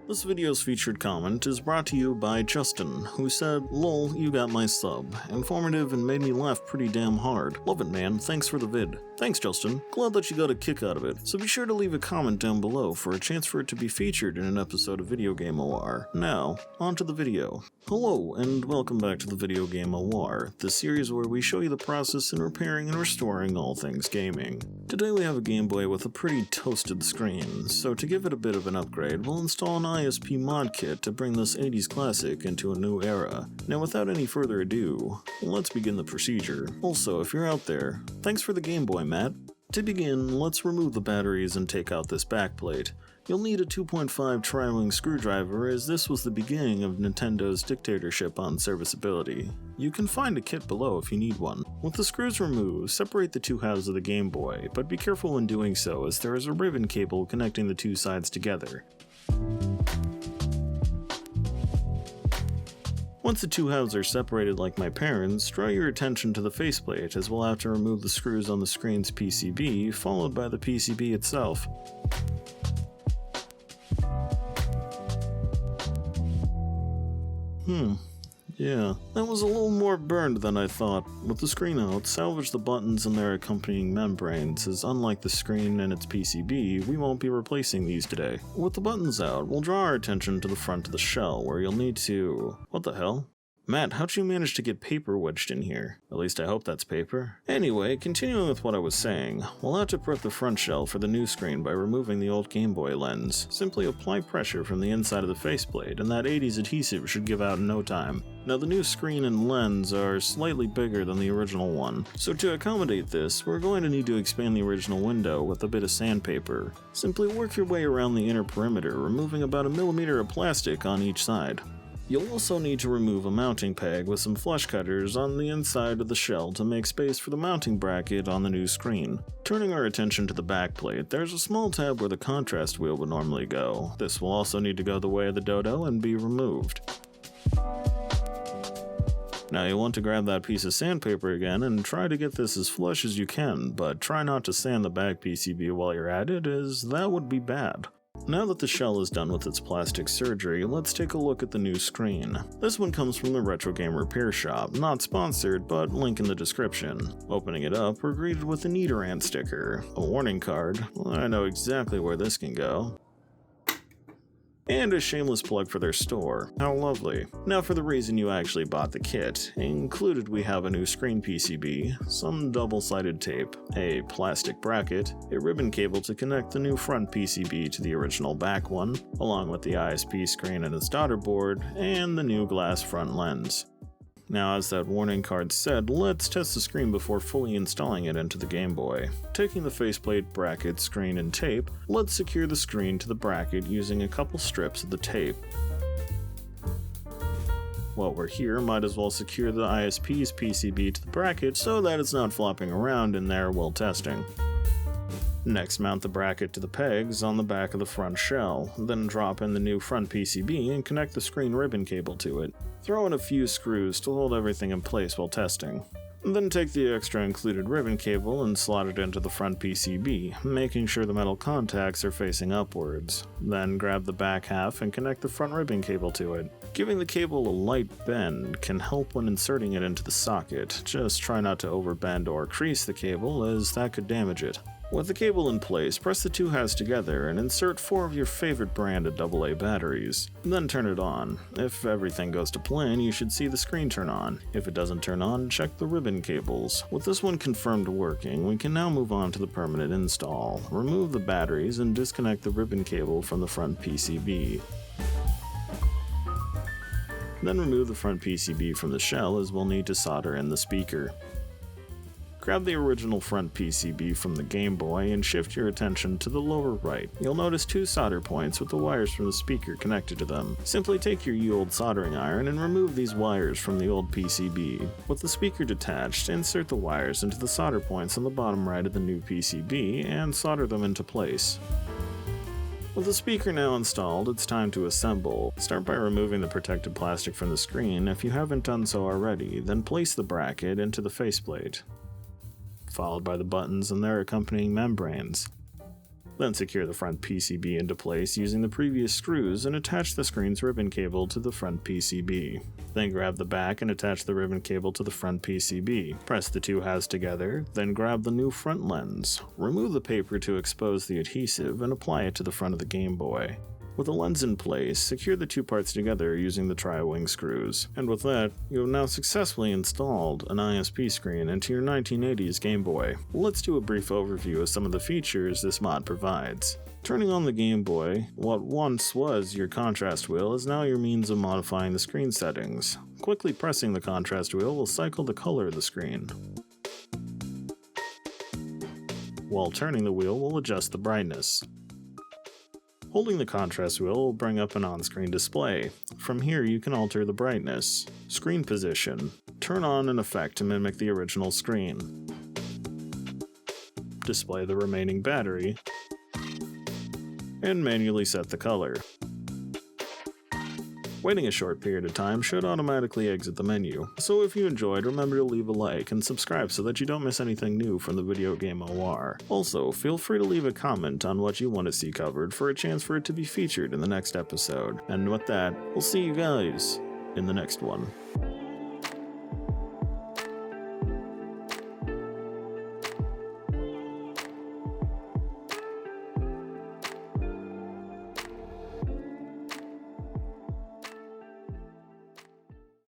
This video's featured comment is brought to you by Justin, who said, "Lol, you got my sub. Informative and made me laugh pretty damn hard. Love it, man. Thanks for the vid." Thanks, Justin. Glad that you got a kick out of it. So be sure to leave a comment down below for a chance for it to be featured in an episode of VideoGame OR. Now, on to the video. Hello, and welcome back to the VideoGame OR, the series where we show you the process in repairing and restoring all things gaming. Today we have a Game Boy with a pretty toasted screen, so to give it a bit of an upgrade, we'll install an ISP mod kit to bring this 80s classic into a new era. Now without any further ado, let's begin the procedure. Also, if you're out there, thanks for the Game Boy, Matt. To begin, let's remove the batteries and take out this backplate. You'll need a 2.5 tri-wing screwdriver, as this was the beginning of Nintendo's dictatorship on serviceability. You can find a kit below if you need one. With the screws removed, separate the two halves of the Game Boy, but be careful when doing so as there is a ribbon cable connecting the two sides together. Once the two halves are separated like my parents, draw your attention to the faceplate, as we'll have to remove the screws on the screen's PCB, followed by the PCB itself. Yeah, that was a little more burned than I thought. With the screen out, salvage the buttons and their accompanying membranes, as unlike the screen and its PCB, we won't be replacing these today. With the buttons out, we'll draw our attention to the front of the shell, where you'll need to... What the hell? Matt, how'd you manage to get paper wedged in here? At least I hope that's paper. Anyway, continuing with what I was saying, we'll have to prep the front shell for the new screen by removing the old Game Boy lens. Simply apply pressure from the inside of the faceplate, and that 80s adhesive should give out in no time. Now the new screen and lens are slightly bigger than the original one, so to accommodate this, we're going to need to expand the original window with a bit of sandpaper. Simply work your way around the inner perimeter, removing about 1 millimeter of plastic on each side. You'll also need to remove a mounting peg with some flush cutters on the inside of the shell to make space for the mounting bracket on the new screen. Turning our attention to the back plate, there's a small tab where the contrast wheel would normally go. This will also need to go the way of the dodo and be removed. Now you'll want to grab that piece of sandpaper again and try to get this as flush as you can, but try not to sand the back PCB while you're at it, as that would be bad. Now that the shell is done with its plastic surgery, let's take a look at the new screen. This one comes from the Retro Game Repair Shop, not sponsored, but link in the description. Opening it up, we're greeted with a Teardown sticker, a warning card, I know exactly where this can go, and a shameless plug for their store. How lovely. Now for the reason you actually bought the kit. Included we have a new screen PCB, some double-sided tape, a plastic bracket, a ribbon cable to connect the new front PCB to the original back one, along with the ISP screen and its daughter board, and the new glass front lens. Now, as that warning card said, let's test the screen before fully installing it into the Game Boy. Taking the faceplate, bracket, screen, and tape, let's secure the screen to the bracket using a couple strips of the tape. While we're here, might as well secure the ISP's PCB to the bracket so that it's not flopping around in there while testing. Next, mount the bracket to the pegs on the back of the front shell, then drop in the new front PCB and connect the screen ribbon cable to it. Throw in a few screws to hold everything in place while testing. Then take the extra included ribbon cable and slot it into the front PCB, making sure the metal contacts are facing upwards. Then grab the back half and connect the front ribbon cable to it. Giving the cable a light bend can help when inserting it into the socket. Just try not to overbend or crease the cable, as that could damage it. With the cable in place, press the two halves together and insert 4 of your favorite brand of AA batteries. Then turn it on. If everything goes to plan, you should see the screen turn on. If it doesn't turn on, check the ribbon cables. With this one confirmed working, we can now move on to the permanent install. Remove the batteries and disconnect the ribbon cable from the front PCB. Then remove the front PCB from the shell, as we'll need to solder in the speaker. Grab the original front PCB from the Game Boy and shift your attention to the lower right. You'll notice 2 solder points with the wires from the speaker connected to them. Simply take your ye-old soldering iron and remove these wires from the old PCB. With the speaker detached, insert the wires into the solder points on the bottom right of the new PCB and solder them into place. With the speaker now installed, it's time to assemble. Start by removing the protective plastic from the screen. If you haven't done so already, then place the bracket into the faceplate, followed by the buttons and their accompanying membranes. Then secure the front PCB into place using the previous screws and attach the screen's ribbon cable to the front PCB. Then grab the back and attach the ribbon cable to the front PCB. Press the two halves together, then grab the new front lens. Remove the paper to expose the adhesive and apply it to the front of the Game Boy. With the lens in place, secure the 2 parts together using the tri-wing screws. And with that, you have now successfully installed an ISP screen into your 1980s Game Boy. Let's do a brief overview of some of the features this mod provides. Turning on the Game Boy, what once was your contrast wheel is now your means of modifying the screen settings. Quickly pressing the contrast wheel will cycle the color of the screen, while turning the wheel will adjust the brightness. Holding the contrast wheel will bring up an on-screen display. From here you can alter the brightness, screen position, turn on an effect to mimic the original screen, display the remaining battery, and manually set the color. Waiting a short period of time should automatically exit the menu. So if you enjoyed, remember to leave a like and subscribe so that you don't miss anything new from the Video Game OR. Also, feel free to leave a comment on what you want to see covered for a chance for it to be featured in the next episode. And with that, we'll see you guys in the next one.